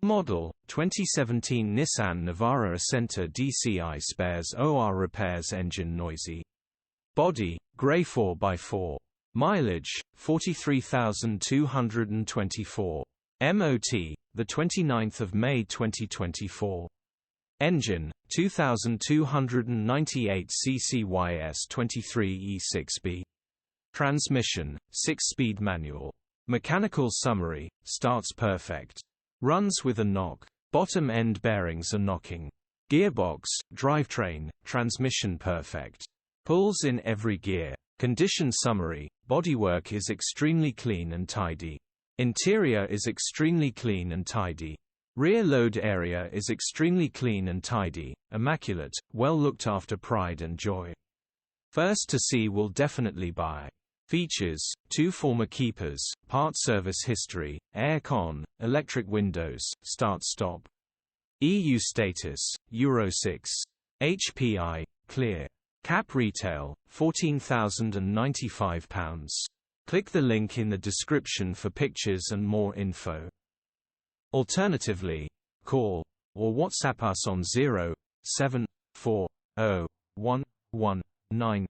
Model, 2017 Nissan Navara Acenta Dci spares OR repairs engine noisy. Body, grey 4x4. Mileage, 43,224. MOT, 29 May 2024. Engine, 2298 cc YS23 E6B. Transmission, 6-speed manual. Mechanical summary, starts perfect. Runs with a knock. Bottom end bearings are knocking. Gearbox, drivetrain, transmission perfect. Pulls in every gear. Condition summary, bodywork is extremely clean and tidy. Interior is extremely clean and tidy. Rear load area is extremely clean and tidy, immaculate, well looked after, pride and joy. First to see will definitely buy. Features, 2 former keepers, part service history, air-con, electric windows, start-stop. EU status, Euro 6. HPI, clear. Cap retail, £14,095. Click the link in the description for pictures and more info. Alternatively, call or WhatsApp us on 0740119